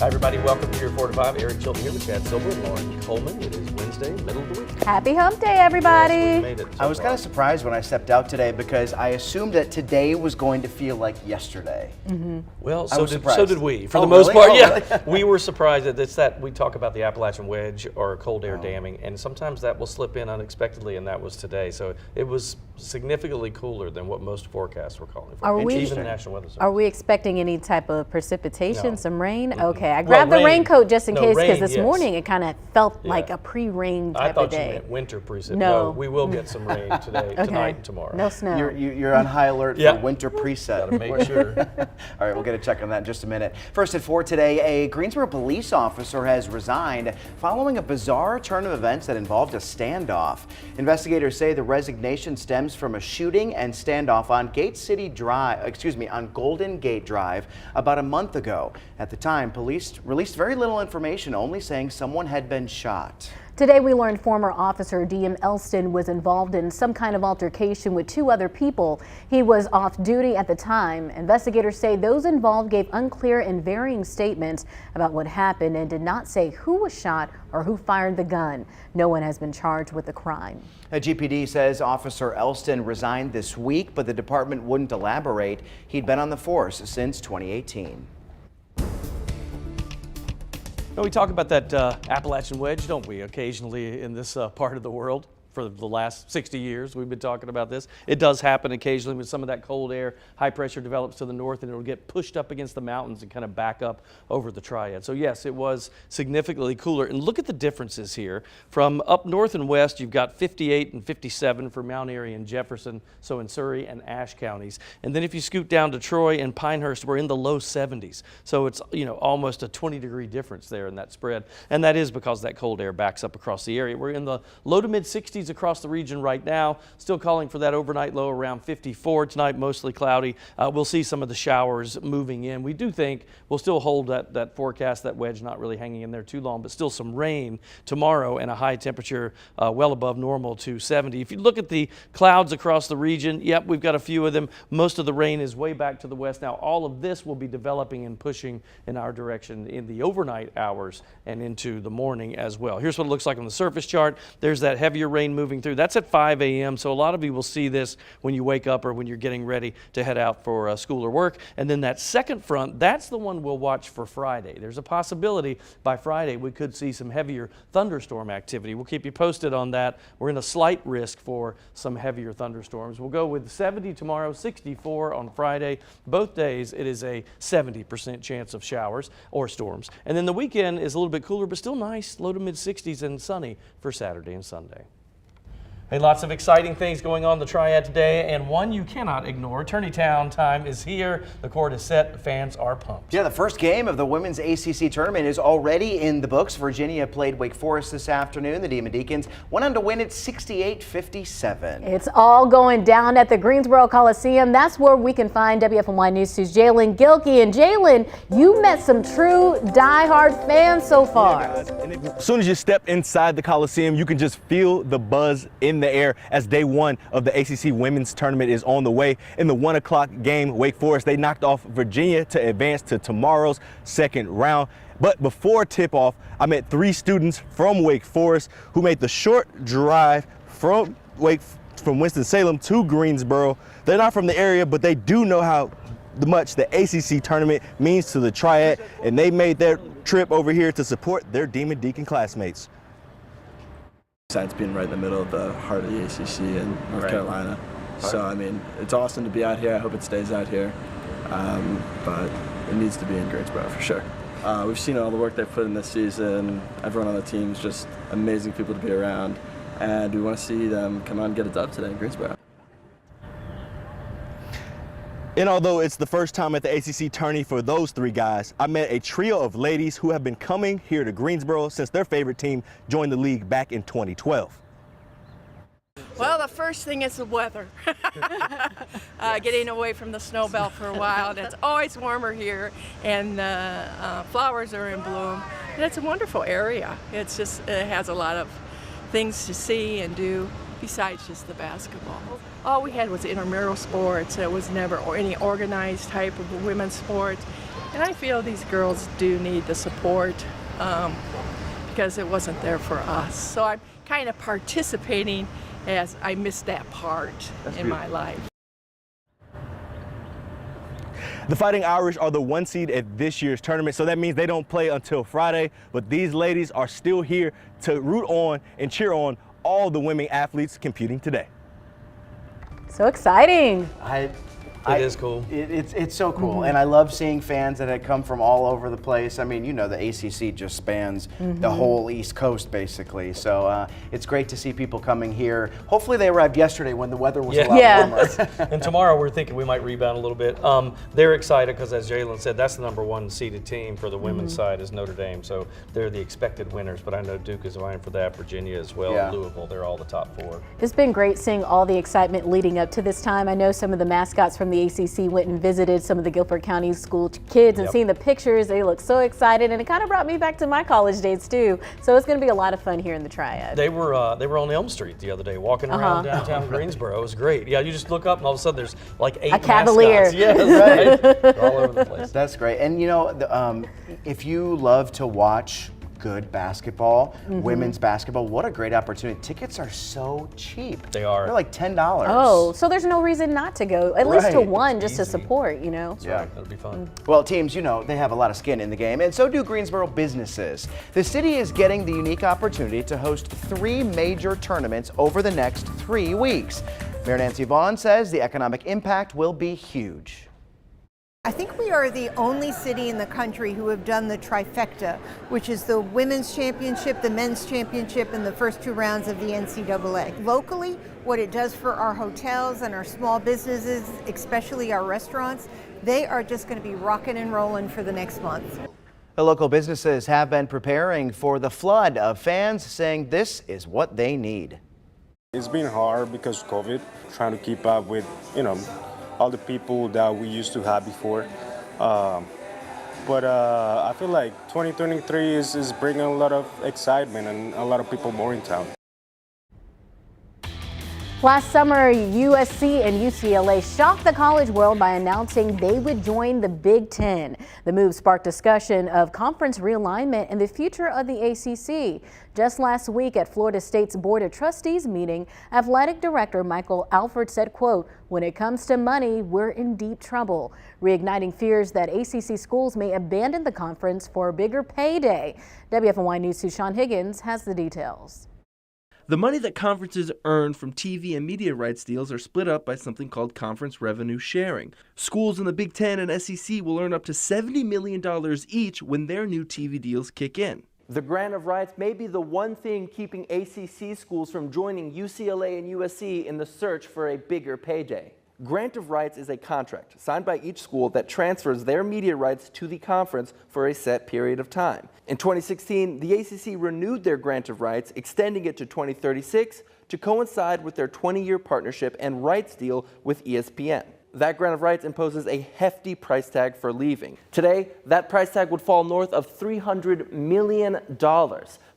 Hi everybody, welcome to your 4 to 5. Eric Chilton here with Chad Silver and Lauren Coleman. It is Wednesday, middle of the week. Happy hump day, everybody. Yes, we made it I was kind of surprised when I stepped out today because I assumed that today was going to feel like yesterday. Well, I was so surprised. did we. For Oh, the most really? part, Oh, yeah. really? We were surprised that it's that we talk about the Appalachian wedge or cold air damming, and sometimes that will slip in unexpectedly, and that was today. So it was significantly cooler than what most forecasts were calling for. And even the National Weather Service. Are we expecting any type of precipitation, No. some rain? Okay, I grabbed the rain. raincoat just in No, case, because rain, this yes. morning it kind of felt Yeah. like a pre-rain I type thought of you day. meant winter precip. No. We will get some rain today, tonight, and tomorrow. No snow. You're on high alert Yeah. for winter preset. Gotta make sure. All right, we'll get a check on that in just a minute. First at 4 today, a Greensboro police officer has resigned following a bizarre turn of events that involved a standoff. Investigators say the resignation stems from a shooting and standoff on on Golden Gate Drive about a month ago. At the time, police released very little information, only saying someone had been shot. Today we learned former officer D.M. Elston was involved in some kind of altercation with 2 other people. He was off duty at the time. Investigators say those involved gave unclear and varying statements about what happened and did not say who was shot or who fired the gun. No one has been charged with the crime. A GPD says Officer Elston resigned this week, but the department wouldn't elaborate. He'd been on the force since 2018. We talk about that Appalachian wedge, don't we, occasionally in this part of the world. For the last 60 years, we've been talking about this. It does happen occasionally when some of that cold air, high pressure develops to the north, and it'll get pushed up against the mountains and kind of back up over the triad. So yes, it was significantly cooler. And look at the differences here. From up north and west, you've got 58 and 57 for Mount Airy and Jefferson, so in Surrey and Ashe counties. And then if you scoot down to Troy and Pinehurst, we're in the low 70s. So it's, almost a 20-degree difference there in that spread. And that is because that cold air backs up across the area. We're in the low to mid 60s across the region right now, still calling for that overnight low around 54 tonight, mostly cloudy. We'll see some of the showers moving in. We do think we'll still hold that forecast, that wedge not really hanging in there too long, but still some rain tomorrow and a high temperature well above normal to 70. If you look at the clouds across the region, yep, we've got a few of them. Most of the rain is way back to the west. Now all of this will be developing and pushing in our direction in the overnight hours and into the morning as well. Here's what it looks like on the surface chart. There's that heavier rain moving through. That's at 5 a.m. So a lot of you will see this when you wake up or when you're getting ready to head out for school or work. And then that second front, that's the one we'll watch for Friday. There's a possibility by Friday we could see some heavier thunderstorm activity. We'll keep you posted on that. We're in a slight risk for some heavier thunderstorms. We'll go with 70 tomorrow, 64 on Friday. Both days it is a 70% chance of showers or storms. And then the weekend is a little bit cooler, but still nice, low to mid 60s and sunny for Saturday and Sunday. Hey, lots of exciting things going on in the Triad today, and one you cannot ignore. Tourneytown time is here. The court is set. Fans are pumped. Yeah, the first game of the women's ACC tournament is already in the books. Virginia played Wake Forest this afternoon. The Demon Deacons went on to win it 68-57. It's all going down at the Greensboro Coliseum. That's where we can find WFMY News 2's Jalen Gilkey. And Jalen, you met some true diehard fans so far. Yeah, guys. And as soon as you step inside the Coliseum, you can just feel the buzz in the air as day 1 of the ACC women's tournament is on the way. In the 1 o'clock game, Wake Forest, they knocked off Virginia to advance to tomorrow's second round. But before tip-off, I met 3 students from Wake Forest who made the short drive from Winston-Salem to Greensboro. They're not from the area, but they do know how much the ACC tournament means to the Triad, and they made their trip over here to support their Demon Deacon classmates. Besides being right in the middle of the heart of the ACC in North Carolina. So, I mean, it's awesome to be out here. I hope it stays out here. But it needs to be in Greensboro for sure. We've seen all the work they've put in this season. Everyone on the team is just amazing people to be around. And we want to see them come out and get a dub today in Greensboro. And although it's the first time at the ACC tourney for those 3 guys, I met a trio of ladies who have been coming here to Greensboro since their favorite team joined the league back in 2012. Well, the first thing is the weather. Getting away from the snow belt for a while, and it's always warmer here, and flowers are in bloom. And it's a wonderful area. It has a lot of things to see and do besides just the basketball. All we had was intramural sports. It was never any organized type of women's sports. And I feel these girls do need the support because it wasn't there for us. So I'm kind of participating as I missed that part in my life. The Fighting Irish are the 1 seed at this year's tournament, so that means they don't play until Friday, but these ladies are still here to root on and cheer on all the women athletes competing today. So exciting. It is cool. It's so cool, and I love seeing fans that had come from all over the place. I mean, you know, the ACC just spans the whole East Coast, basically. So it's great to see people coming here. Hopefully they arrived yesterday when the weather was a lot warmer. And tomorrow we're thinking we might rebound a little bit. They're excited because, as Jalen said, that's the #1 seeded team for the women's side is Notre Dame. So they're the expected winners, but I know Duke is vying for that, Virginia as well, and Louisville. They're all the top 4. It's been great seeing all the excitement leading up to this time. I know some of the mascots from the ACC went and visited some of the Guilford County school kids and seeing the pictures. They look so excited, and it kind of brought me back to my college days too. So it's going to be a lot of fun here in the Triad. They were on Elm Street the other day, walking around downtown Greensboro. It was great. Yeah, you just look up and all of a sudden there's like 8 A Cavalier. mascots. Yes, right. They're all over the place. That's great. And you know, if you love to watch good basketball, women's basketball, what a great opportunity. Tickets are so cheap. They are. They're like $10. Oh, so there's no reason not to go, at least to one, just to support, you know? Yeah, that'll be fun. Well, teams, you know, they have a lot of skin in the game, and so do Greensboro businesses. The city is getting the unique opportunity to host 3 major tournaments over the next 3 weeks. Mayor Nancy Vaughn says the economic impact will be huge. I think we are the only city in the country who have done the trifecta, which is the women's championship, the men's championship, and the first 2 rounds of the NCAA. Locally, what it does for our hotels and our small businesses, especially our restaurants, they are just going to be rocking and rolling for the next month. The local businesses have been preparing for the flood of fans, saying this is what they need. It's been hard because of COVID, trying to keep up with, you know, all the people that we used to have before. But I feel like 2023 is bringing a lot of excitement and a lot of people more in town. Last summer, USC and UCLA shocked the college world by announcing they would join the Big Ten. The move sparked discussion of conference realignment and the future of the ACC. Just last week at Florida State's Board of Trustees meeting, Athletic Director Michael Alford said, quote, "When it comes to money, we're in deep trouble," reigniting fears that ACC schools may abandon the conference for a bigger payday. WFNY News 2's Sean Higgins has the details. The money that conferences earn from TV and media rights deals are split up by something called conference revenue sharing. Schools in the Big Ten and SEC will earn up to $70 million each when their new TV deals kick in. The grant of rights may be the one thing keeping ACC schools from joining UCLA and USC in the search for a bigger payday. Grant of rights is a contract signed by each school that transfers their media rights to the conference for a set period of time. In 2016, the ACC renewed their grant of rights, extending it to 2036 to coincide with their 20-year partnership and rights deal with ESPN. That grant of rights imposes a hefty price tag for leaving. Today, that price tag would fall north of $300 million.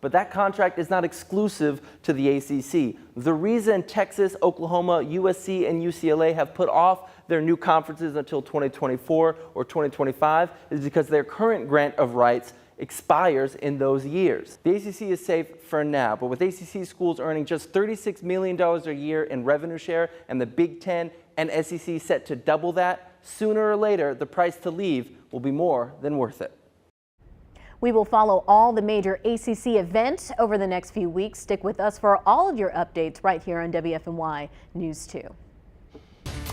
But that contract is not exclusive to the ACC. The reason Texas, Oklahoma, USC, and UCLA have put off their new conferences until 2024 or 2025 is because their current grant of rights expires in those years. The ACC is safe for now, but with ACC schools earning just $36 million a year in revenue share and the Big Ten and SEC set to double that, sooner or later the price to leave will be more than worth it. We will follow all the major ACC events over the next few weeks. Stick with us for all of your updates right here on WFNY News 2.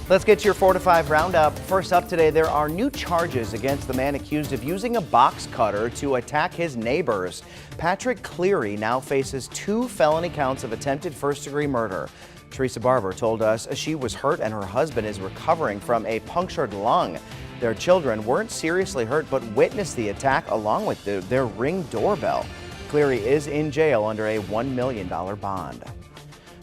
Let's get to your 4 to 5 roundup. First up today, there are new charges against the man accused of using a box cutter to attack his neighbors. Patrick Cleary now faces 2 felony counts of attempted first-degree murder. Teresa Barber told us she was hurt and her husband is recovering from a punctured lung. Their children weren't seriously hurt but witnessed the attack along with their Ring doorbell. Cleary is in jail under a $1 million bond.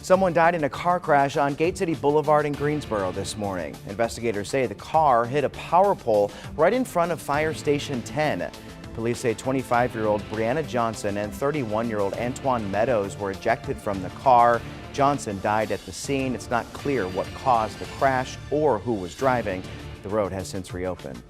Someone died in a car crash on Gate City Boulevard in Greensboro this morning. Investigators say the car hit a power pole right in front of Fire Station 10. Police say 25-year-old Brianna Johnson and 31-year-old Antoine Meadows were ejected from the car. Johnson died at the scene. It's not clear what caused the crash or who was driving. The road has since reopened.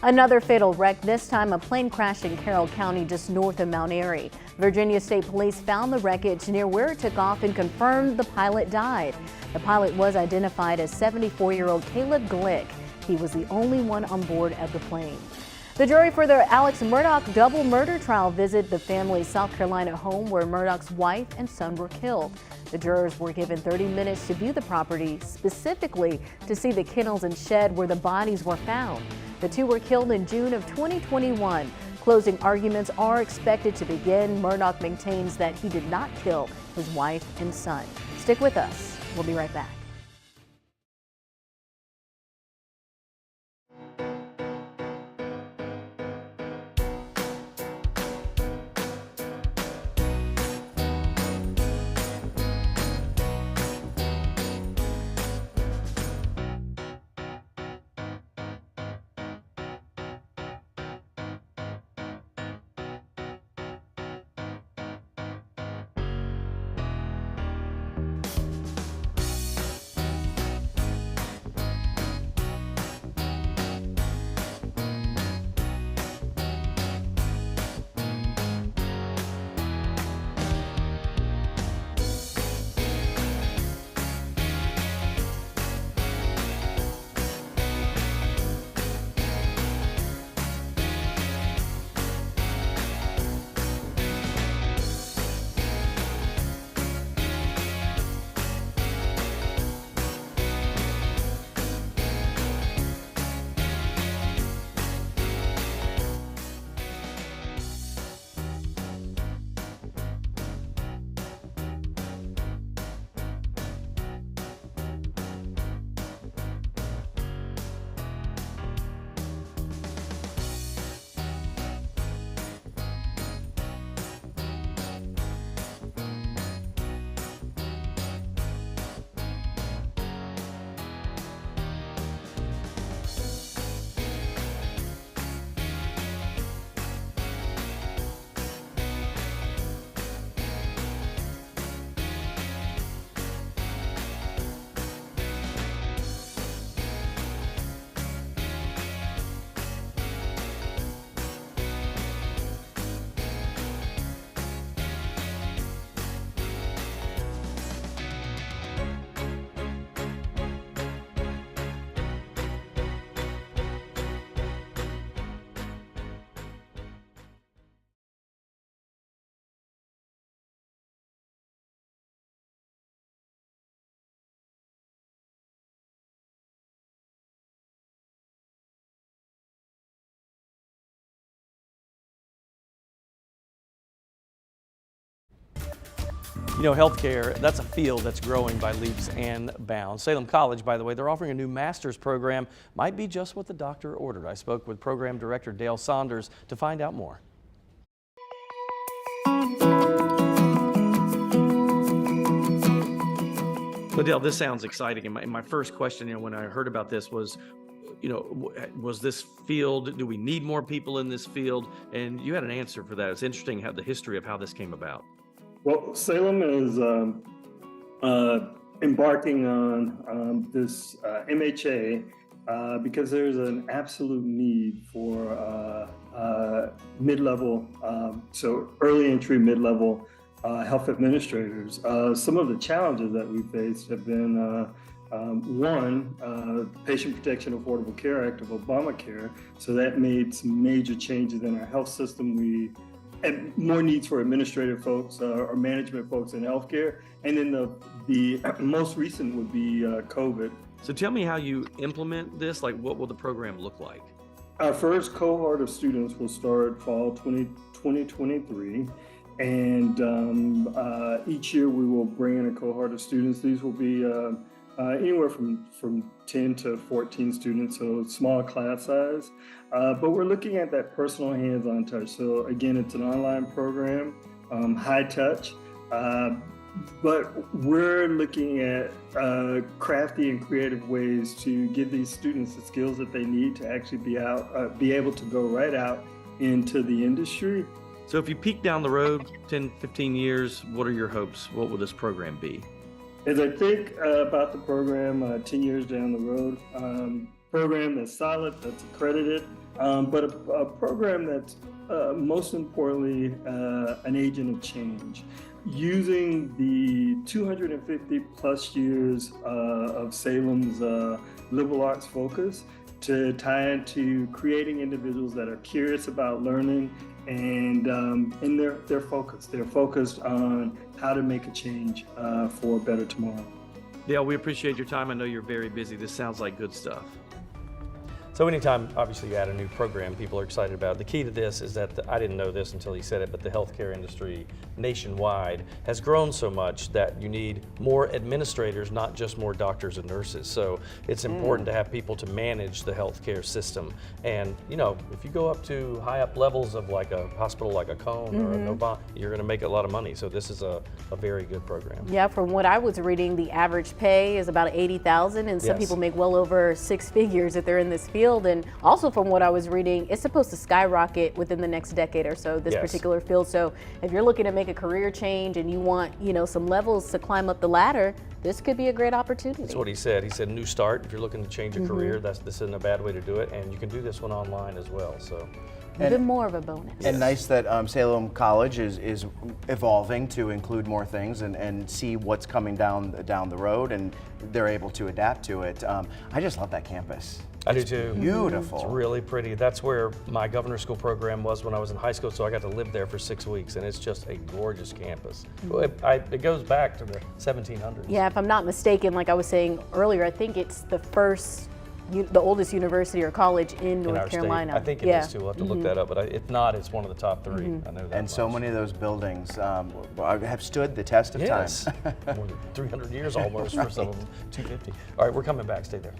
Another fatal wreck, this time a plane crash in Carroll County just north of Mount Airy. Virginia State Police found the wreckage near where it took off and confirmed the pilot died. The pilot was identified as 74-year-old Caleb Glick. He was the only one on board of the plane. The jury for the Alex Murdaugh double murder trial visited the family's South Carolina home where Murdaugh's wife and son were killed. The jurors were given 30 minutes to view the property, specifically to see the kennels and shed where the bodies were found. The two were killed in June of 2021. Closing arguments are expected to begin. Murdaugh maintains that he did not kill his wife and son. Stick with us. We'll be right back. You know, healthcare, that's a field that's growing by leaps and bounds. Salem College, by the way, they're offering a new master's program. Might be just what the doctor ordered. I spoke with program director Dale Saunders to find out more. So Dale, this sounds exciting. And my first question, when I heard about this was, was this field, do we need more people in this field? And you had an answer for that. It's interesting how the history of how this came about. Well, Salem is embarking on this MHA because there's an absolute need for mid-level, so early entry, mid-level health administrators. Some of the challenges that we faced have been one, Patient Protection Affordable Care Act of Obamacare. So that made some major changes in our health system. We had more needs for administrative folks or management folks in healthcare. And then the most recent would be COVID. So tell me how you implement this. Like, what will the program look like? Our first cohort of students will start fall 2023. And each year we will bring in a cohort of students. These will be anywhere from 10 to 14 students, so small class size. But we're looking at that personal hands-on touch. So again, it's an online program, high touch, but we're looking at crafty and creative ways to give these students the skills that they need to actually be able to go right out into the industry. So if you peek down the road 10, 15 years, what are your hopes? What will this program be? As I think about the program 10 years down the road, program that's solid, that's accredited, but a program that's most importantly an agent of change, using the 250 plus years of Salem's liberal arts focus to tie into creating individuals that are curious about learning, and they're focused. They're focused on how to make a change for a better tomorrow. Yeah, we appreciate your time. I know you're very busy. This sounds like good stuff. So anytime, obviously, you add a new program, people are excited about it. The key to this is that, I didn't know this until he said it, but the healthcare industry nationwide has grown so much that you need more administrators, not just more doctors and nurses. So it's important to have people to manage the healthcare system. And, you know, if you go up to high up levels of like a hospital like a Cone or a Novant, you're going to make a lot of money. So this is a very good program. Yeah, from what I was reading, the average pay is about $80,000, and some people make well over 6 figures if they're in this field. And also from what I was reading, it's supposed to skyrocket within the next decade or so, this particular field. So if you're looking to make a career change and you want, you know, some levels to climb up the ladder, this could be a great opportunity. That's what he said. He said new start. If you're looking to change a career, this isn't a bad way to do it. And you can do this one online as well. So even more of a bonus. And nice that Salem College is evolving to include more things and see what's coming down the road, and they're able to adapt to it. I just love that campus. I do too. Beautiful. It's really pretty. That's where my governor's school program was when I was in high school, so I got to live there for 6 weeks, and it's just a gorgeous campus. It goes back to the 1700s. Yeah, if I'm not mistaken, like I was saying earlier, I think it's the oldest university or college in North Carolina. State. I think it is too. We'll have to look that up, but if not, it's one of the top 3. I know that And so many of those buildings have stood the test of time. More than 300 years almost for some of them, 250. All right, we're coming back. Stay there.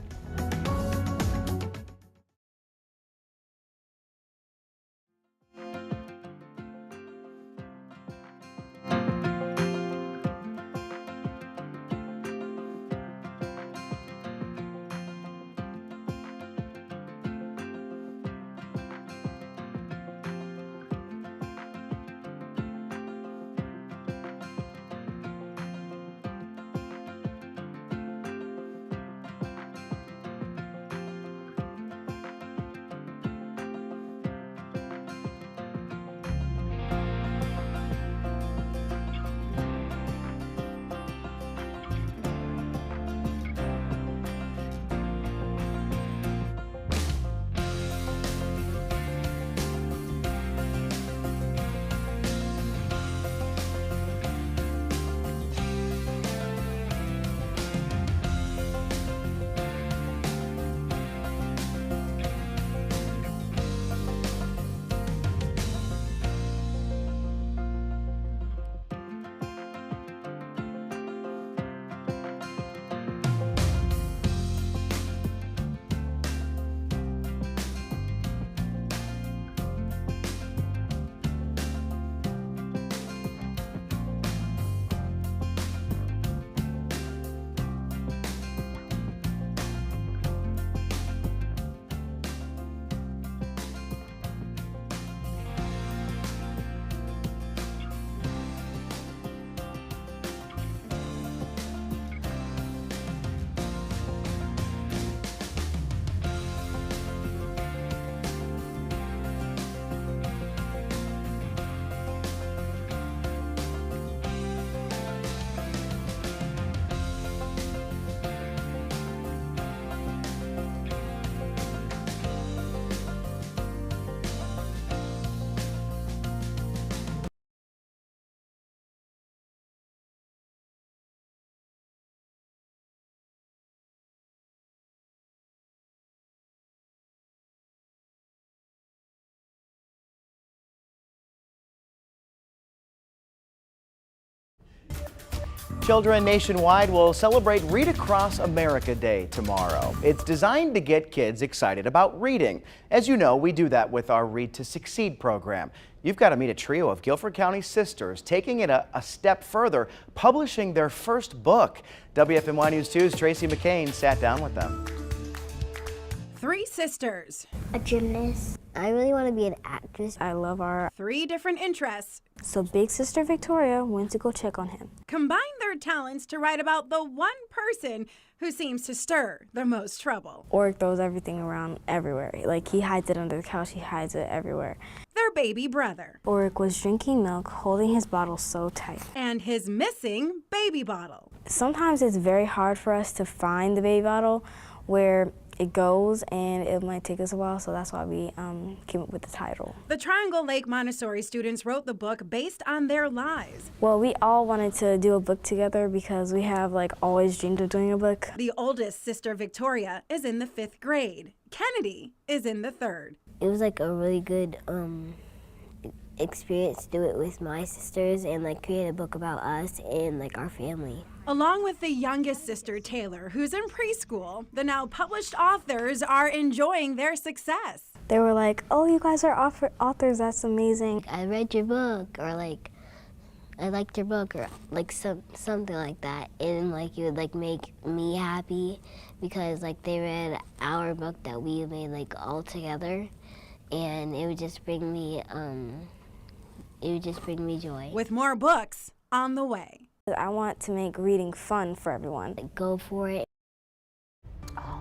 Children nationwide will celebrate Read Across America Day tomorrow. It's designed to get kids excited about reading. As you know, we do that with our Read to Succeed program. You've got to meet a trio of Guilford County sisters taking it a step further, publishing their first book. WFMY News 2's Tracy McCain sat down with them. 3 sisters. A gymnast. I really want to be an actress. I love art. 3 different interests. So big sister Victoria went to go check on him. Combine their talents to write about the one person who seems to stir the most trouble. Oric throws everything around everywhere. Like, he hides it under the couch, he hides it everywhere. Their baby brother. Oric was drinking milk, holding his bottle so tight. And his missing baby bottle. Sometimes it's very hard for us to find the baby bottle where it goes, and it might take us a while, so that's why we came up with the title. The Triangle Lake Montessori students wrote the book based on their lives. Well, we all wanted to do a book together because we have always dreamed of doing a book. The oldest sister, Victoria, is in the 5th grade. Kennedy is in the 3rd. It was a really good experience to do it with my sisters and create a book about us and our family. Along with the youngest sister, Taylor, who's in preschool, the now published authors are enjoying their success. They were like, "Oh, you guys are authors, that's amazing. I read your book," or "I liked your book," or something like that. And it would make me happy because they read our book that we made all together, and it would just bring me joy. With more books on the way. I want to make reading fun for everyone. Go for it.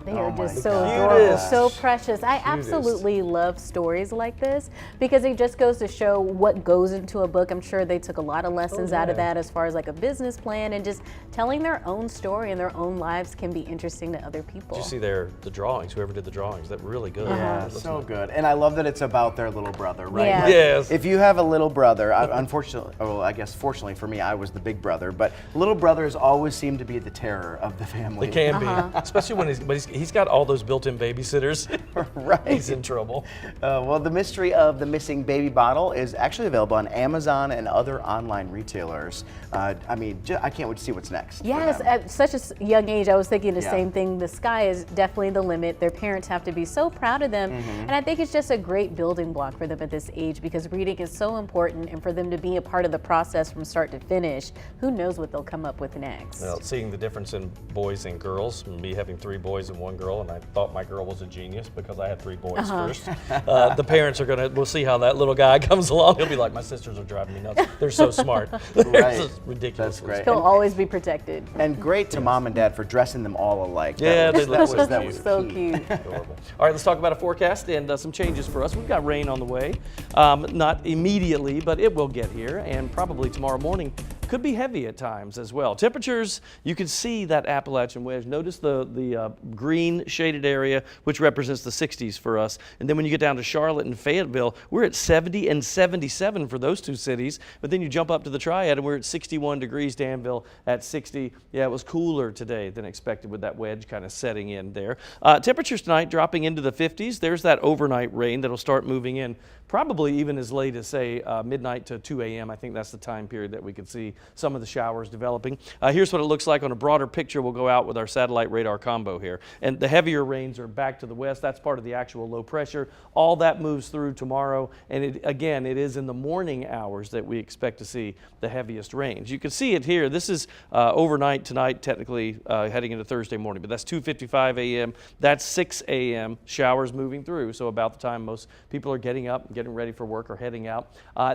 They are just my so gosh. adorable, so precious. I absolutely love stories like this because it just goes to show what goes into a book. I'm sure they took a lot of lessons out of that as far as a business plan, and just telling their own story and their own lives can be interesting to other people. Did you see the drawings? Whoever did the drawings, that really good. Yeah, so good. And I love that it's about their little brother, right? Yeah. Yes. If you have a little brother, unfortunately, well, I guess fortunately for me, I was the big brother, but little brothers always seem to be the terror of the family. They can be, especially when he's got all those built-in babysitters. Right. He's in trouble. Well, the mystery of the missing baby bottle is actually available on Amazon and other online retailers. I can't wait to see what's next. for Yes, them. at such a young age, I was thinking the Yeah. same thing. The sky is definitely the limit. Their parents have to be so proud of them. And I think it's just a great building block for them at this age because reading is so important, and for them to be a part of the process from start to finish, who knows what they'll come up with next. Well, seeing the difference in boys and girls, me having 3 boys and 1 girl, and I thought my girl was a genius because I had 3 boys first. The parents are we'll see how that little guy comes along. He'll be like, my sisters are driving me nuts. They're so smart. Right. It's ridiculous. That's great. He'll always be protected. And great to mom and dad for dressing them all alike. Yeah, that was cute. So key. cute. Adorable. All right, let's talk about a forecast and some changes for us. We've got rain on the way. Not immediately, but it will get here, and probably tomorrow morning could be heavy at times as well. Temperatures, you can see that Appalachian wedge. Notice the green shaded area, which represents the 60s for us. And then when you get down to Charlotte and Fayetteville, we're at 70 and 77 for those 2 cities. But then you jump up to the Triad and we're at 61 degrees, Danville at 60. Yeah, it was cooler today than expected with that wedge kind of setting in there. Temperatures tonight dropping into the 50s. There's that overnight rain that'll start moving in probably even as late as, say, midnight to 2 a.m. I think that's the time period that we could see some of the showers developing. Here's what it looks like on a broader picture. We'll go out with our satellite radar combo here. And the heavier rains are back to the west. That's part of the actual low pressure. All that moves through tomorrow. And again, it is in the morning hours that we expect to see the heaviest rains. You can see it here. This is overnight tonight, technically heading into Thursday morning, but that's 2:55 a.m. That's 6 a.m. Showers moving through. So about the time most people are getting up, getting ready for work, or heading out.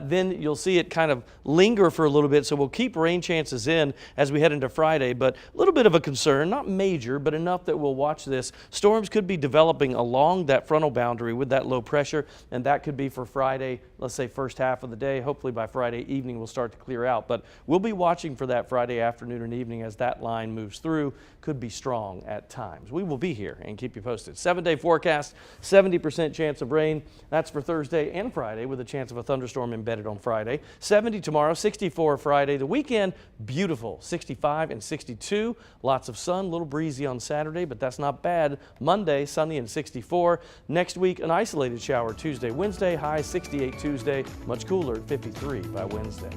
Then you'll see it kind of linger for a little bit. So we'll keep rain chances in as we head into Friday, but a little bit of a concern, not major, but enough that we'll watch this. Storms could be developing along that frontal boundary with that low pressure, and that could be for Friday, let's say first half of the day. Hopefully by Friday evening we'll start to clear out, but we'll be watching for that Friday afternoon and evening as that line moves through. Could be strong at times. We will be here and keep you posted. 7-day forecast, 70% chance of rain. That's for Thursday and Friday with a chance of a thunderstorm embedded on Friday. 70 tomorrow, 64 Friday. The weekend, beautiful, 65 and 62. Lots of sun, a little breezy on Saturday, but that's not bad. Monday, sunny and 64. Next week, an isolated shower Tuesday, Wednesday, high 68 Tuesday, much cooler at 53 by Wednesday.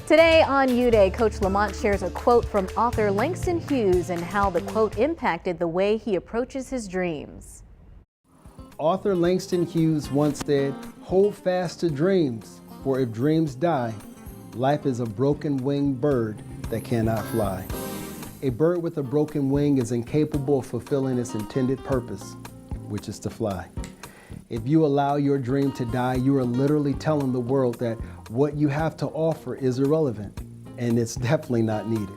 Today on U Day, Coach Lamont shares a quote from author Langston Hughes and how the quote impacted the way he approaches his dreams. Author Langston Hughes once said, "Hold fast to dreams, for if dreams die, life is a broken-winged bird that cannot fly." A bird with a broken wing is incapable of fulfilling its intended purpose, which is to fly. If you allow your dream to die, you are literally telling the world that what you have to offer is irrelevant, and it's definitely not needed.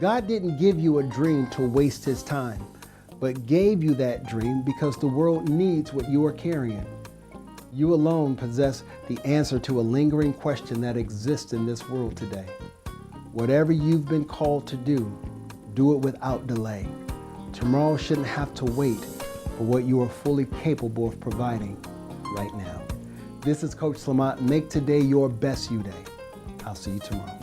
God didn't give you a dream to waste his time, but gave you that dream because the world needs what you are carrying. You alone possess the answer to a lingering question that exists in this world today. Whatever you've been called to do it without delay. Tomorrow shouldn't have to wait for what you are fully capable of providing right now. This is Coach Lamont. Make today your best U Day. I'll see you tomorrow.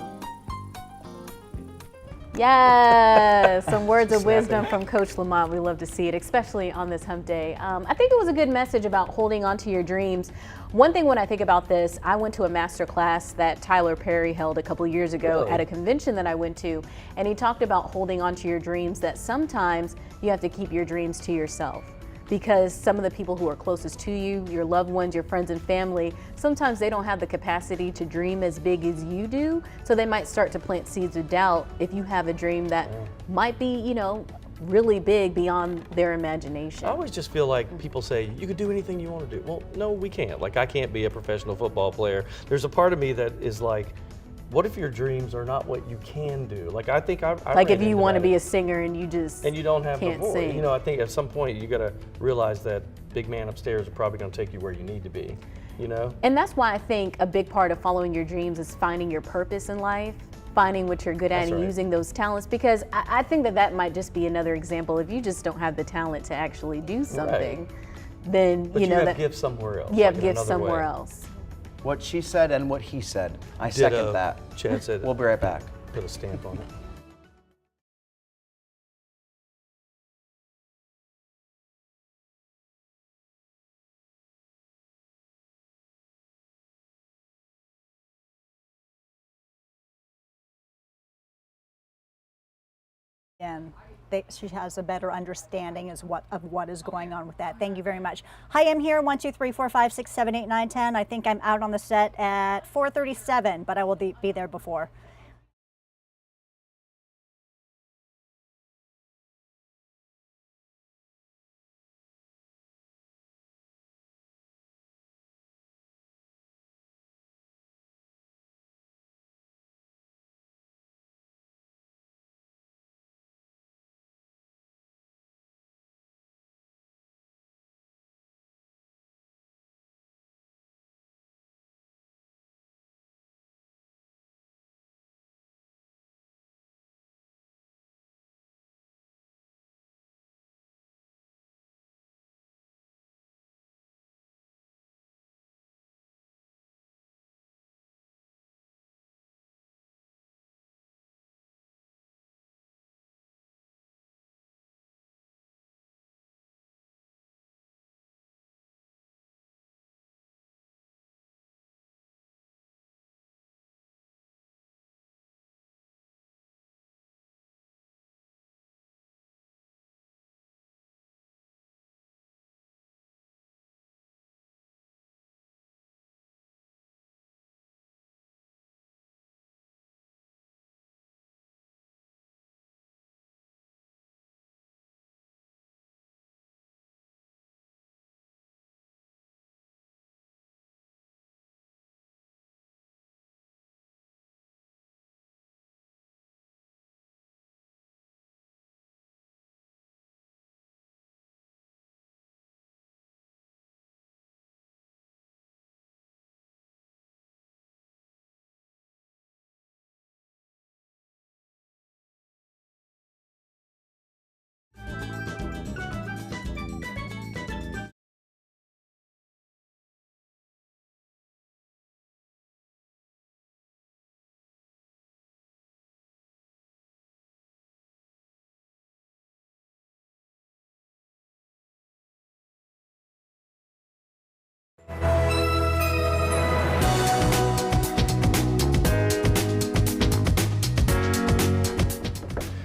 Yes, some words of wisdom from Coach Lamont. We love to see it, especially on this hump day. I think it was a good message about holding on to your dreams. One thing when I think about this, I went to a master class that Tyler Perry held a couple years ago at a convention that I went to, and he talked about holding on to your dreams, that sometimes you have to keep your dreams to yourself. Because some of the people who are closest to you, your loved ones, your friends and family, sometimes they don't have the capacity to dream as big as you do. So they might start to plant seeds of doubt if you have a dream that might be, you know, really big beyond their imagination. I always just feel like people say, you could do anything you want to do. Well, no, we can't. Like, I can't be a professional football player. There's a part of me that is like, what if your dreams are not what you can do? Like, I think I like if you want to be a singer and you just and you don't have can't the voice. sing. You know, I think at some point you got to realize that big man upstairs are probably going to take you where you need to be. You know. And that's why I think a big part of following your dreams is finding your purpose in life, finding what you're good at and using those talents. Because I think that might just be another example. If you just don't have the talent to actually do something, then but you know have that gifts somewhere else. You have gifts somewhere else. What she said and what he said. I Ditto. second that. Chad said We'll be right back. Put a stamp on it. And she has a better understanding of what is going on with that. Thank you very much. Hi, I'm here, 1, 2, 3, 4, 5, 6, 7, 8, 9, 10. I think I'm out on the set at 4:37, but I will be there before.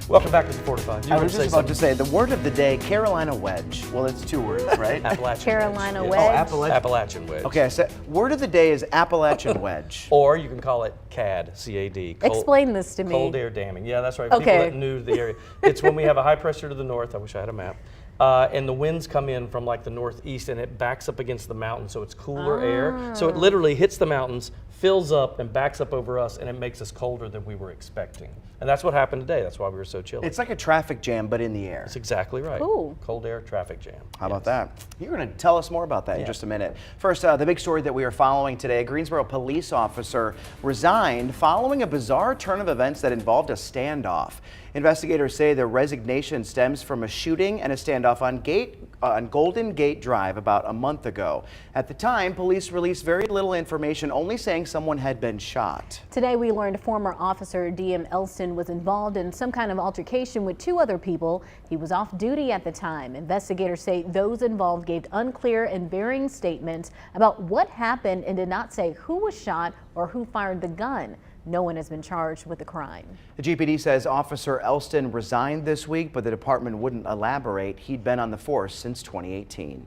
Welcome back to the 45. I was just about to say, the word of the day, Carolina wedge. Well, it's two words, right? Appalachian Carolina wedge. wedge. Oh, Appalachian wedge. Okay, I said word of the day is Appalachian wedge. Or you can call it CAD, C-A-D. Explain this to me. Cold air damming. Yeah, that's right. Okay. People that knew the area. It's when we have a high pressure to the north. I wish I had a map. And the winds come in from like the northeast and it backs up against the mountain, so it's cooler air. So it literally hits the mountains, fills up and backs up over us, and it makes us colder than we were expecting. And that's what happened today. That's why we were so chilly. It's like a traffic jam, but in the air. That's exactly right. Cool. Cold air traffic jam. How about that? You're going to tell us more about that in just a minute. First, the big story that we are following today, a Greensboro police officer resigned following a bizarre turn of events that involved a standoff. Investigators say the resignation stems from a shooting and a standoff on Golden Gate Drive about a month ago. At the time, police released very little information, only saying someone had been shot. Today we learned former officer D.M. Elston was involved in some kind of altercation with two other people. He was off duty at the time. Investigators say those involved gave unclear and varying statements about what happened and did not say who was shot or who fired the gun. No one has been charged with the crime. The GPD says Officer Elston resigned this week, but the department wouldn't elaborate. He'd been on the force since 2018.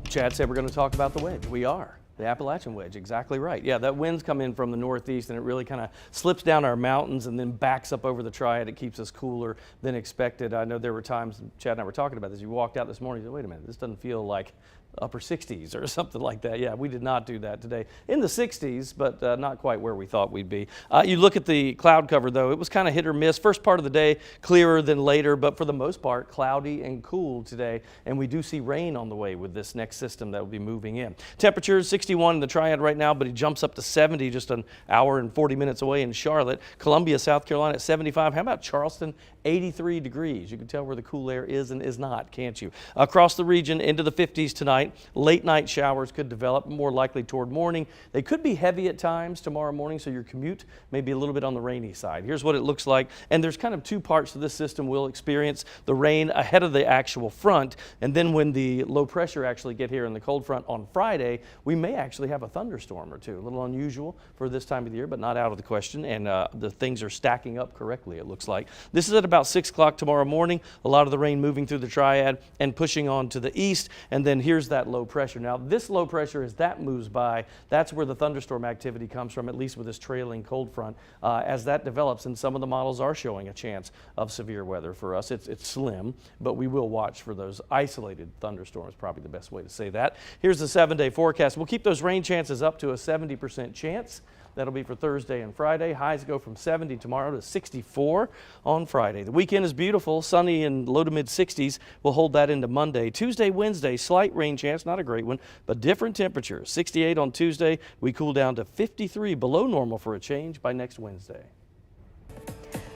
Chad said we're going to talk about the wedge. We are. The Appalachian wedge, exactly right. Yeah, that wind's come in from the northeast and it really kind of slips down our mountains and then backs up over the triad. It keeps us cooler than expected. I know there were times, Chad and I were talking about this, you walked out this morning and said, wait a minute, this doesn't feel like upper 60s or something like that. Yeah, we did not do that today. In the 60s, but not quite where we thought we'd be. You look at the cloud cover, though, it was kind of hit or miss. First part of the day, clearer than later, but for the most part, cloudy and cool today. And we do see rain on the way with this next system that will be moving in. Temperatures 61 in the Triad right now, but it jumps up to 70 just an hour and 40 minutes away in Charlotte. Columbia, South Carolina at 75. How about Charleston? 83 degrees. You can tell where the cool air is and is not, can't you? Across the region into the 50s tonight. Late night showers could develop, more likely toward morning. They could be heavy at times tomorrow morning, so your commute may be a little bit on the rainy side. Here's what it looks like. And there's kind of two parts to this system. We'll experience the rain ahead of the actual front, and then when the low pressure actually get here in the cold front on Friday, we may actually have a thunderstorm or two. A little unusual for this time of the year, but not out of the question. And the things are stacking up correctly, it looks like. This is at about 6 o'clock tomorrow morning. A lot of the rain moving through the Triad and pushing on to the east. And then here's that low pressure. Now, this low pressure, as that moves by, that's where the thunderstorm activity comes from, at least with this trailing cold front. As that develops, and some of the models are showing a chance of severe weather for us. It's slim, but we will watch for those isolated thunderstorms, probably the best way to say that. Here's the 7-day forecast. We'll keep those rain chances up to a 70% chance. That'll be for Thursday and Friday. Highs go from 70 tomorrow to 64 on Friday. The weekend is beautiful, sunny and low to mid 60s. We'll hold that into Monday. Tuesday, Wednesday, slight rain chance, not a great one, but different temperatures. 68 on Tuesday. We cool down to 53, below normal for a change by next Wednesday.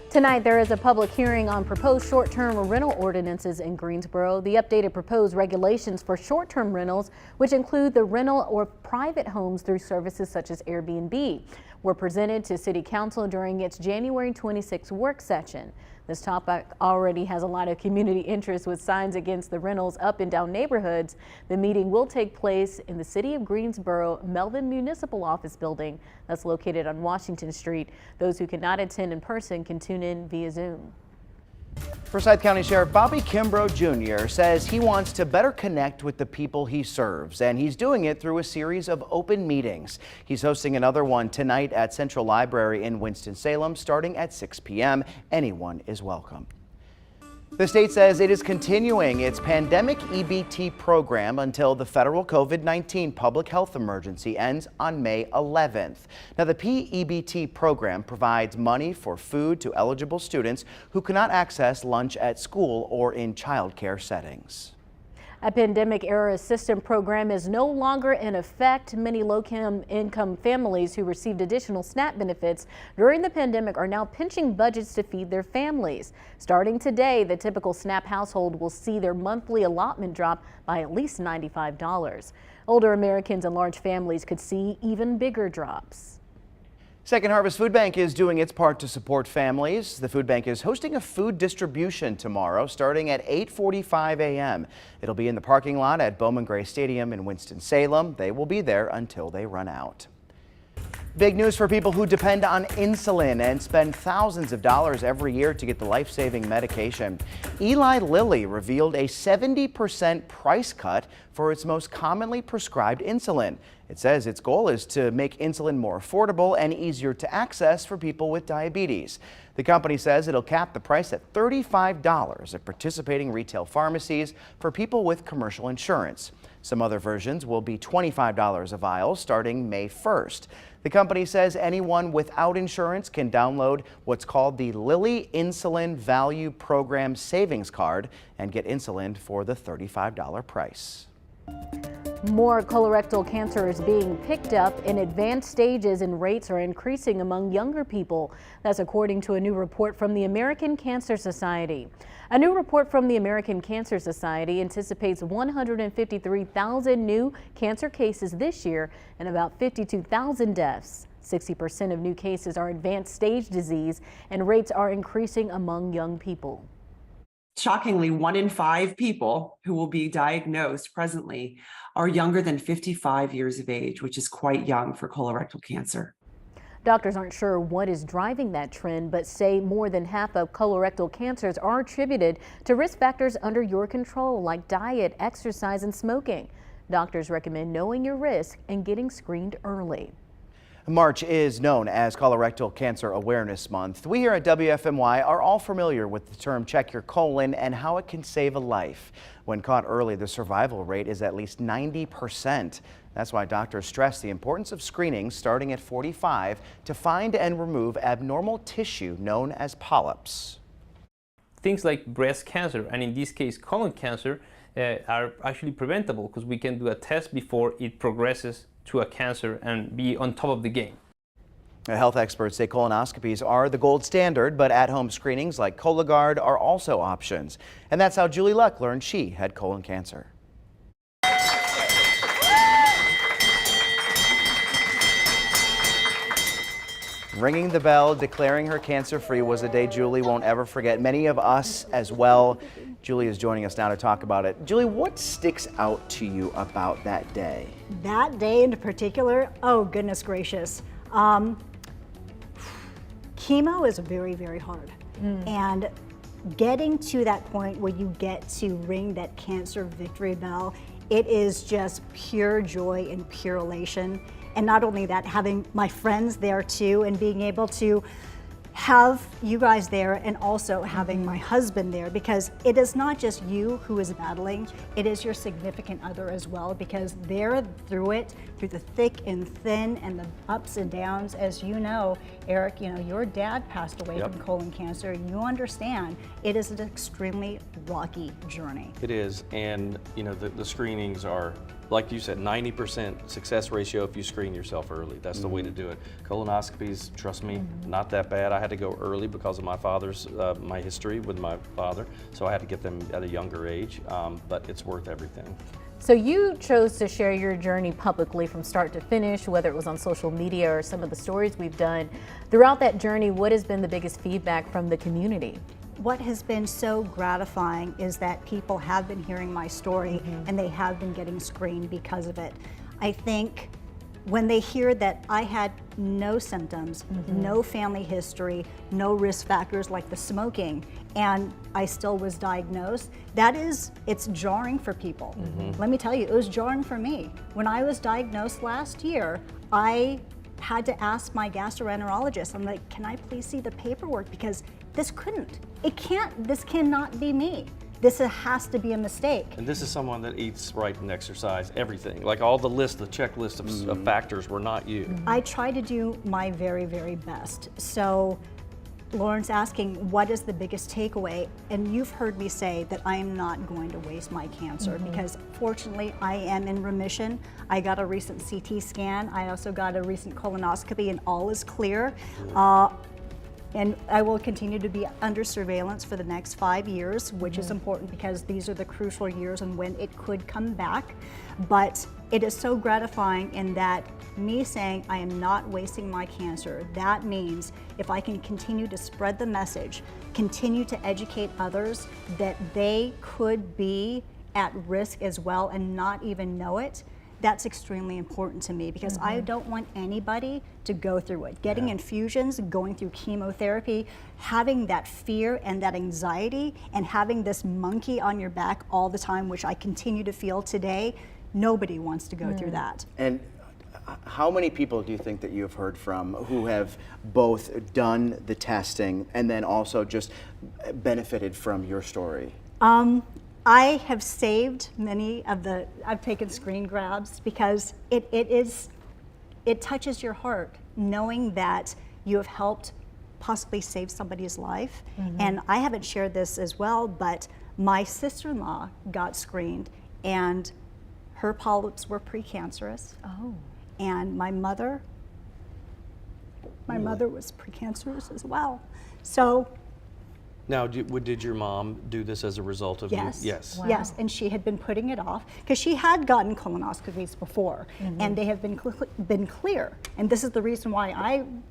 Tonight, there is a public hearing on proposed short-term rental ordinances in Greensboro. The updated proposed regulations for short-term rentals, which include the rental or private homes through services such as Airbnb, were presented to City Council during its January 26 work session. This topic already has a lot of community interest with signs against the rentals up and down neighborhoods. The meeting will take place in the City of Greensboro Melvin Municipal Office Building that's located on Washington Street. Those who cannot attend in person can tune in via Zoom. Forsyth County Sheriff Bobby Kimbrough Jr. says he wants to better connect with the people he serves, and he's doing it through a series of open meetings. He's hosting another one tonight at Central Library in Winston-Salem starting at 6 p.m. Anyone is welcome. The state says it is continuing its pandemic EBT program until the federal COVID-19 public health emergency ends on May 11th. Now, the PEBT program provides money for food to eligible students who cannot access lunch at school or in childcare settings. A pandemic-era assistance program is no longer in effect. Many low-income families who received additional SNAP benefits during the pandemic are now pinching budgets to feed their families. Starting today, the typical SNAP household will see their monthly allotment drop by at least $95. Older Americans and large families could see even bigger drops. Second Harvest Food Bank is doing its part to support families. The food bank is hosting a food distribution tomorrow starting at 8:45 a.m. It'll be in the parking lot at Bowman Gray Stadium in Winston-Salem. They will be there until they run out. Big news for people who depend on insulin and spend thousands of dollars every year to get the life-saving medication. Eli Lilly revealed a 70% price cut for its most commonly prescribed insulin. It says its goal is to make insulin more affordable and easier to access for people with diabetes. The company says it'll cap the price at $35 at participating retail pharmacies for people with commercial insurance. Some other versions will be $25 a vial starting May 1st. The company says anyone without insurance can download what's called the Lilly Insulin Value Program Savings Card and get insulin for the $35 price. More colorectal cancer is being picked up in advanced stages, and rates are increasing among younger people. That's according to a new report from the American Cancer Society. A new report from the American Cancer Society anticipates 153,000 new cancer cases this year and about 52,000 deaths. 60% of new cases are advanced stage disease, and rates are increasing among young people. Shockingly, 1 in 5 people who will be diagnosed presently are younger than 55 years of age, which is quite young for colorectal cancer. Doctors aren't sure what is driving that trend, but say more than half of colorectal cancers are attributed to risk factors under your control, like diet, exercise, and smoking. Doctors recommend knowing your risk and getting screened early. March is known as Colorectal Cancer Awareness Month. We here at WFMY are all familiar with the term check your colon and how it can save a life. When caught early, the survival rate is at least 90%. That's why doctors stress the importance of screening starting at 45 to find and remove abnormal tissue known as polyps. Things like breast cancer, and in this case colon cancer, are actually preventable because we can do a test before it progresses to a cancer and be on top of the game. Health experts say colonoscopies are the gold standard, but at-home screenings like Cologuard are also options. And that's how Julie Luck learned she had colon cancer. Ringing the bell, declaring her cancer-free was a day Julie won't ever forget. Many of us as well. Julie is joining us now to talk about it. Julie, what sticks out to you about that day? That day in particular, oh goodness gracious. Chemo is very, very hard. And getting to that point where you get to ring that cancer victory bell, it is just pure joy and pure elation. And not only that, having my friends there too and being able to have you guys there and also having my husband there, because it is not just you who is battling, it is your significant other as well, because they're through it, through the thick and thin and the ups and downs. As you know, Eric, your dad passed away from colon cancer. You understand it is an extremely rocky journey. It is, and the screenings are, like you said, 90% success ratio if you screen yourself early. That's the way to do it. Colonoscopies, trust me, not that bad. I had to go early because of my father's, my history with my father, so I had to get them at a younger age, but it's worth everything. So you chose to share your journey publicly from start to finish, whether it was on social media or some of the stories we've done. Throughout that journey, what has been the biggest feedback from the community? What has been so gratifying is that people have been hearing my story and they have been getting screened because of it. I think when they hear that I had no symptoms, no family history, no risk factors like the smoking, and I still was diagnosed, it's jarring for people. Let me tell you, it was jarring for me. When I was diagnosed last year, I had to ask my gastroenterologist, I'm like, can I please see the paperwork? Because this cannot be me. This has to be a mistake. And this is someone that eats right and exercise, everything. Like all the checklist of factors were not you. I try to do my very, very best. So Lauren's asking, what is the biggest takeaway? And you've heard me say that I am not going to waste my cancer because fortunately I am in remission. I got a recent CT scan. I also got a recent colonoscopy and all is clear. And I will continue to be under surveillance for the next 5 years, which is important because these are the crucial years and when it could come back. But it is so gratifying in that me saying I am not wasting my cancer, that means if I can continue to spread the message, continue to educate others that they could be at risk as well and not even know it, That's extremely important to me because I don't want anybody to go through it. Getting infusions, going through chemotherapy, having that fear and that anxiety, and having this monkey on your back all the time, which I continue to feel today, nobody wants to go through that. And how many people do you think that you have heard from who have both done the testing and then also just benefited from your story? I have saved many of the, I've taken screen grabs because it touches your heart knowing that you have helped possibly save somebody's life. And I haven't shared this as well, but my sister-in-law got screened and her polyps were precancerous. Oh. And my mother was precancerous as well. So Now, did your mom do this as a result of yes, you? Yes. Wow. yes, and she had been putting it off because she had gotten colonoscopies before, and they have been clear. And this is the reason why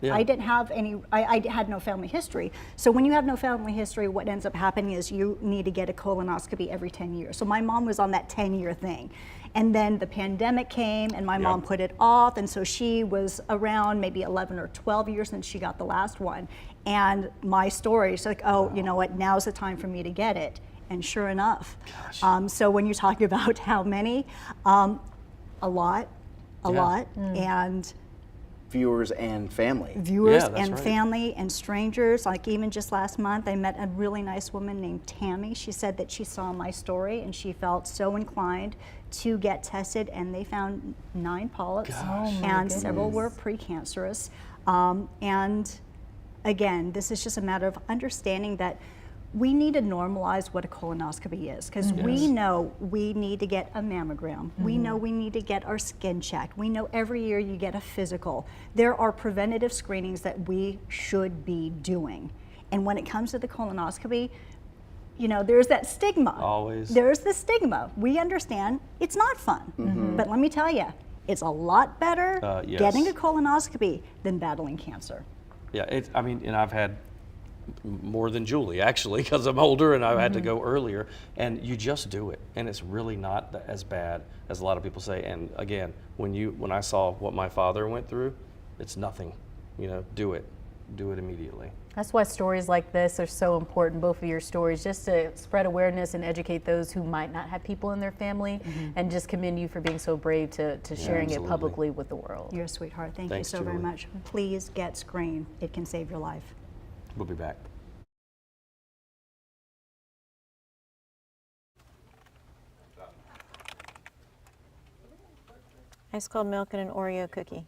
I didn't have any. I had no family history. So when you have no family history, what ends up happening is you need to get a colonoscopy every 10 years. So my mom was on that 10-year thing. And then the pandemic came and my mom put it off, and so she was around maybe 11 or 12 years since she got the last one. And my story, she's like, oh, you know what, now's the time for me to get it. And sure enough. So when you talk about how many, a lot, and Viewers and family. viewers Yeah, that's and right. family and strangers. Like even just last month, I met a really nice woman named Tammy. She said that she saw my story and she felt so inclined to get tested, and they found 9 polyps, and several were precancerous. And again, this is just a matter of understanding that we need to normalize what a colonoscopy is, because we know we need to get a mammogram. We know we need to get our skin checked. We know every year you get a physical. There are preventative screenings that we should be doing. And when it comes to the colonoscopy, you know, there's that stigma. Always. There's the stigma. We understand it's not fun. But let me tell you, it's a lot better Yes. getting a colonoscopy than battling cancer. Yeah, I mean, and I've had more than Julie actually, because I'm older and I had to go earlier. And you just do it, and it's really not as bad as a lot of people say. And again, when I saw what my father went through, it's nothing. You know, do it immediately. That's why stories like this are so important, both of your stories, just to spread awareness and educate those who might not have people in their family, and just commend you for being so brave to sharing it publicly with the world. You're a sweetheart. Thank Thanks, you so very Julie. much. Please get screened. It can save your life. We'll be back. Ice cold milk and an Oreo cookie.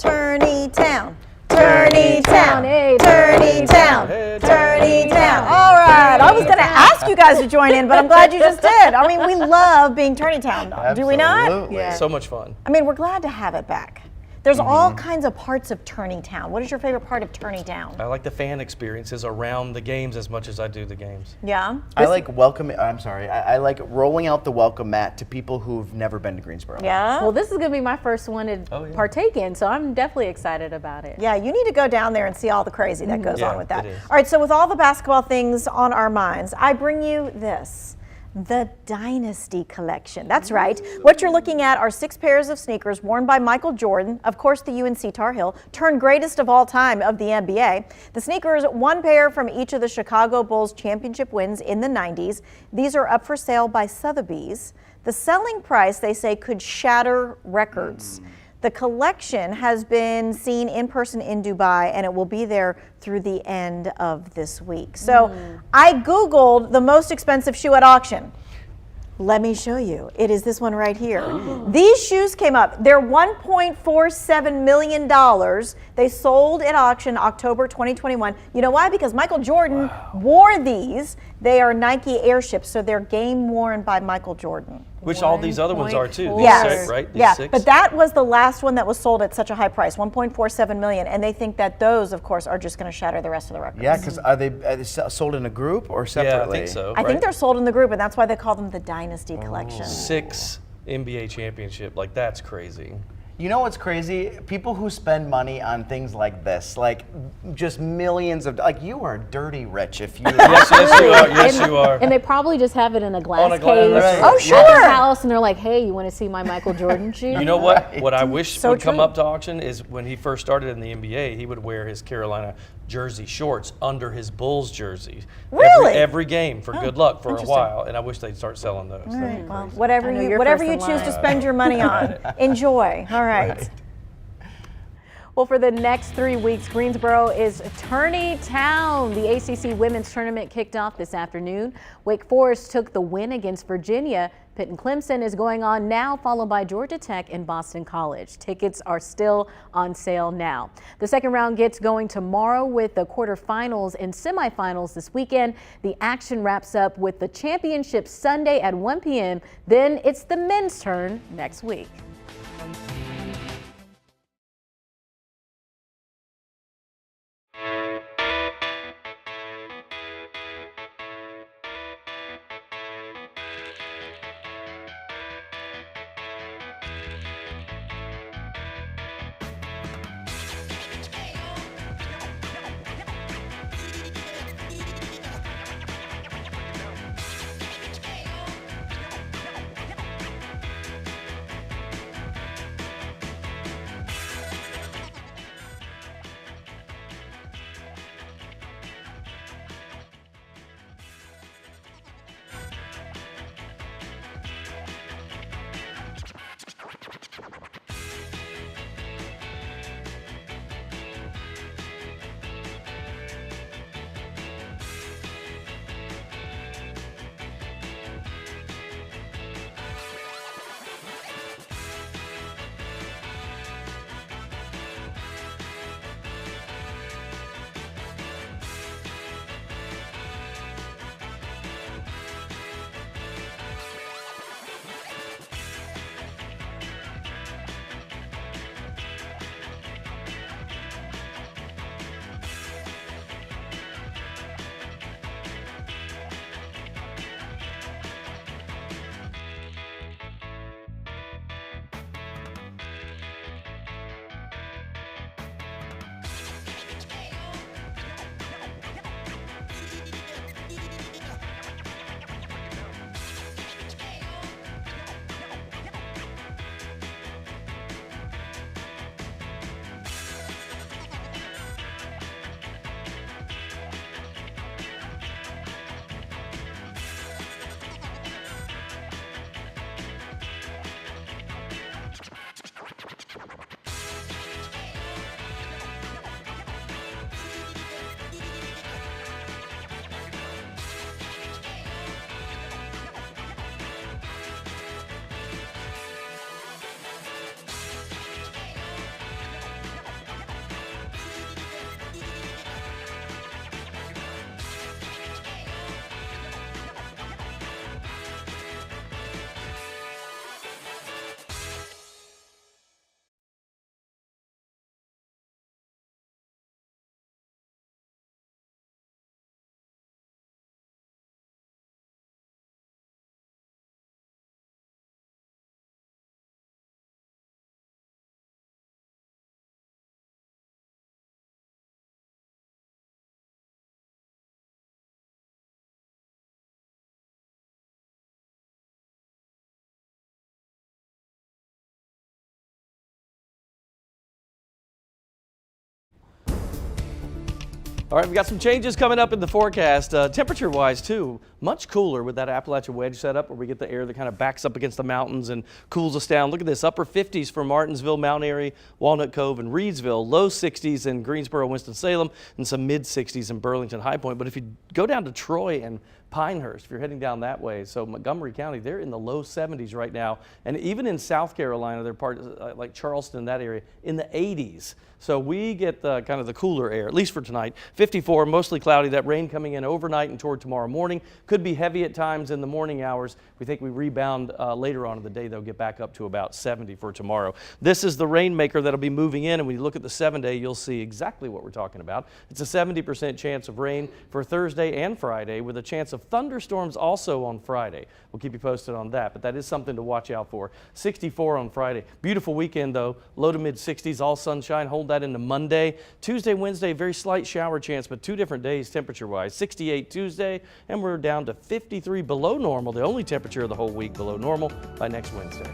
Tourney Town. Tourney Town. Hey, Tourney Town. Tourney Town. All right. I was going to ask you guys to join in, but I'm glad you just did. I mean, we love being Tourney Town, do we not? Absolutely. So much fun. I mean, we're glad to have it back. There's all kinds of parts of Tourney Town. What is your favorite part of Tourney Town? I like the fan experiences around the games as much as I do the games. Yeah? I like I like rolling out the welcome mat to people who've never been to Greensboro. Yeah? Well, this is going to be my first one to partake in, so I'm definitely excited about it. Yeah, you need to go down there and see all the crazy that goes on with that. it is. All right, so with all the basketball things on our minds, I bring you this. The Dynasty Collection. That's right. What you're looking at are 6 pairs of sneakers worn by Michael Jordan, of course the UNC Tar Heel, turned greatest of all time of the NBA. The sneakers, 1 pair from each of the Chicago Bulls championship wins in the 90s. These are up for sale by Sotheby's. The selling price, they say, could shatter records. The collection has been seen in person in Dubai, and it will be there through the end of this week. So I Googled the most expensive shoe at auction. Let me show you. It is this one right here. These shoes came up. They're $1.47 million. They sold at auction October 2021. You know why? Because Michael Jordan wore these. They are Nike Airships, so they're game worn by Michael Jordan. Which all these other ones are too. These Yes. 6, right? These Yeah, 6? but that was the last one that was sold at such a high price, $1.47 million, and they think that those, of course, are just going to shatter the rest of the records. Yeah, because are they sold in a group or separately? I think so. I think they're sold in the group, and that's why they call them the Dynasty Collection. 6 NBA championship, like that's crazy. You know what's crazy? People who spend money on things like this, like just millions of, like you are dirty rich if you. Yes, you are. Yes, you are. And they probably just have it in a glass On a glass, case. right. Oh, At sure. the house, and they're like, "Hey, you want to see my Michael Jordan shoe?" You know what? What I wish So would come true. up to auction is when he first started in the NBA, he would wear his Carolina jersey shorts under his Bulls jersey. Really? Every game for good luck for a interesting. while, and I wish they'd start selling those. All That'd right, be well, crazy. whatever I know you you're whatever first you in choose to line. spend your money on, enjoy. All right. Well, for the next 3 weeks, Greensboro is Tourney Town. The ACC Women's Tournament kicked off this afternoon. Wake Forest took the win against Virginia. Pitt and Clemson is going on now, followed by Georgia Tech and Boston College. Tickets are still on sale now. The second round gets going tomorrow with the quarterfinals and semifinals this weekend. The action wraps up with the championship Sunday at 1 p.m. Then it's the men's turn next week. All right, we got some changes coming up in the forecast. Temperature-wise, too, much cooler with that Appalachian wedge setup where we get the air that kind of backs up against the mountains and cools us down. Look at this, upper 50s for Martinsville, Mount Airy, Walnut Cove, and Reedsville. Low 60s in Greensboro, Winston-Salem, and some mid-60s in Burlington, High Point. But if you go down to Troy and Pinehurst, if you're heading down that way, so Montgomery County, they're in the low 70s right now. And even in South Carolina, they're part like Charleston, that area, in the 80s. So we get the kind of the cooler air, at least for tonight. 54, mostly cloudy. That rain coming in overnight and toward tomorrow morning. Could be heavy at times in the morning hours. We think we rebound later on in the day. They'll get back up to about 70 for tomorrow. This is the rainmaker that'll be moving in, and when you look at the 7-day, you'll see exactly what we're talking about. It's a 70% chance of rain for Thursday and Friday, with a chance of thunderstorms also on Friday. We'll keep you posted on that, but that is something to watch out for. 64 on Friday. Beautiful weekend, though. Low to mid 60s, all sunshine. Hold that into Monday. Tuesday, Wednesday, very slight shower chance, but 2 different days temperature-wise. 68 Tuesday, and we're down to 53 below normal, the only temperature of the whole week below normal by next Wednesday.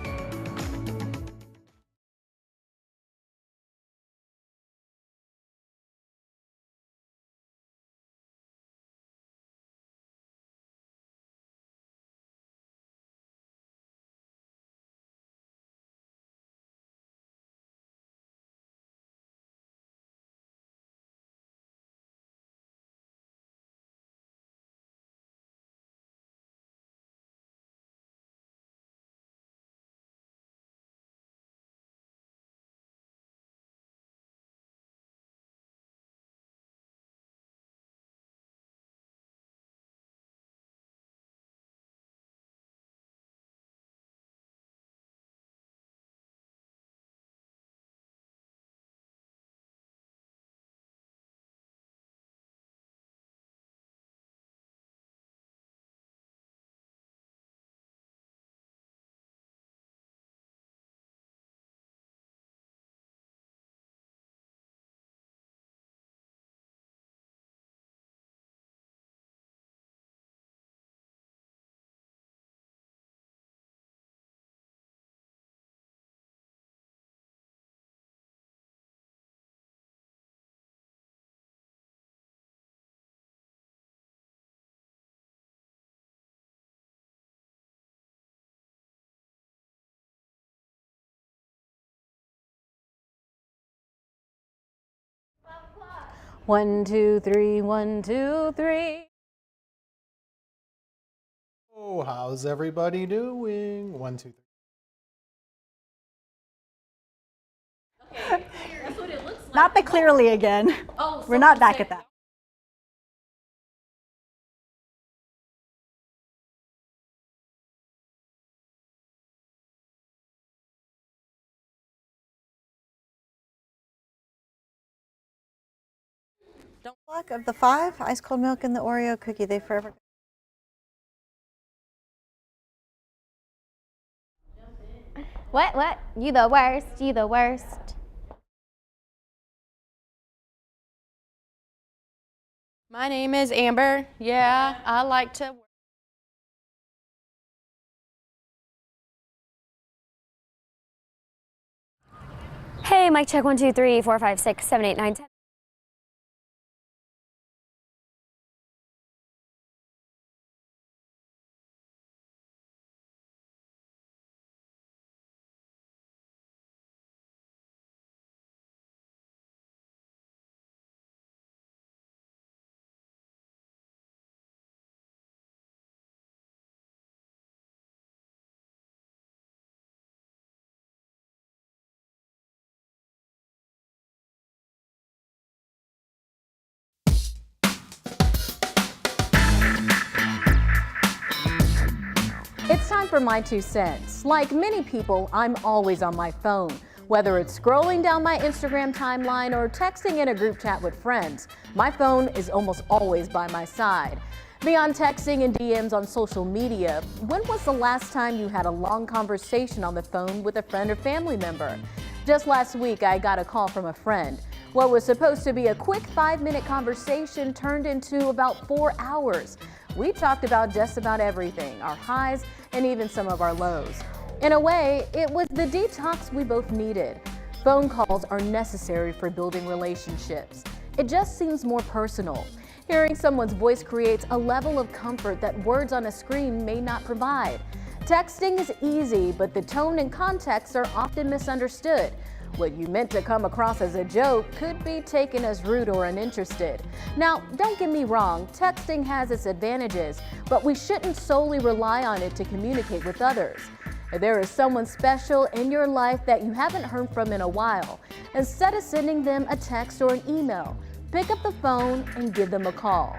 One, two, three, 1, 2, 3. Oh, how's everybody doing? 1, 2, 3. Okay, that's what it looks like. Not the clearly again. Oh, we're not back at that. Don't block of the 5, ice cold milk and the Oreo cookie. They forever. What? You the worst. You the worst. My name is Amber. Yeah, I like to. Hey, mic check 1, 2, 3, 4, 5, 6, 7, 8, 9, 10. It's time for my 2 cents. Like many people, I'm always on my phone. Whether it's scrolling down my Instagram timeline or texting in a group chat with friends, my phone is almost always by my side. Beyond texting and DMs on social media, when was the last time you had a long conversation on the phone with a friend or family member? Just last week, I got a call from a friend. What was supposed to be a quick 5-minute conversation turned into about 4 hours. We talked about just about everything, our highs and even some of our lows. In a way, it was the detox we both needed. Phone calls are necessary for building relationships. It just seems more personal. Hearing someone's voice creates a level of comfort that words on a screen may not provide. Texting is easy, but the tone and context are often misunderstood. What you meant to come across as a joke could be taken as rude or uninterested. Now, don't get me wrong, texting has its advantages, but we shouldn't solely rely on it to communicate with others. If there is someone special in your life that you haven't heard from in a while, instead of sending them a text or an email, pick up the phone and give them a call.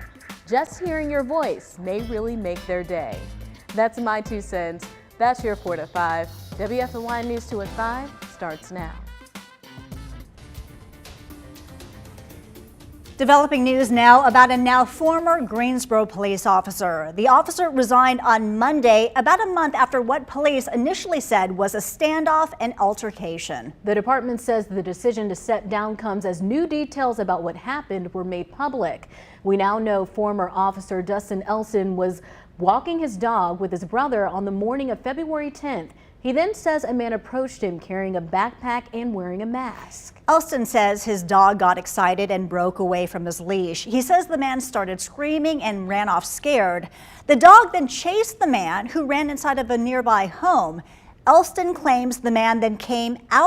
Just hearing your voice may really make their day. That's my 2 cents. That's your 4 to 5. WFNY News 2 at 5 starts now. Developing news now about a now former Greensboro police officer. The officer resigned on Monday, about a month after what police initially said was a standoff and altercation. The department says the decision to step down comes as new details about what happened were made public. We now know former officer Dustin Elston was walking his dog with his brother on the morning of February 10th. He then says a man approached him carrying a backpack and wearing a mask. Elston says his dog got excited and broke away from his leash. He says the man started screaming and ran off scared. The dog then chased the man, who ran inside of a nearby home. Elston claims the man then came out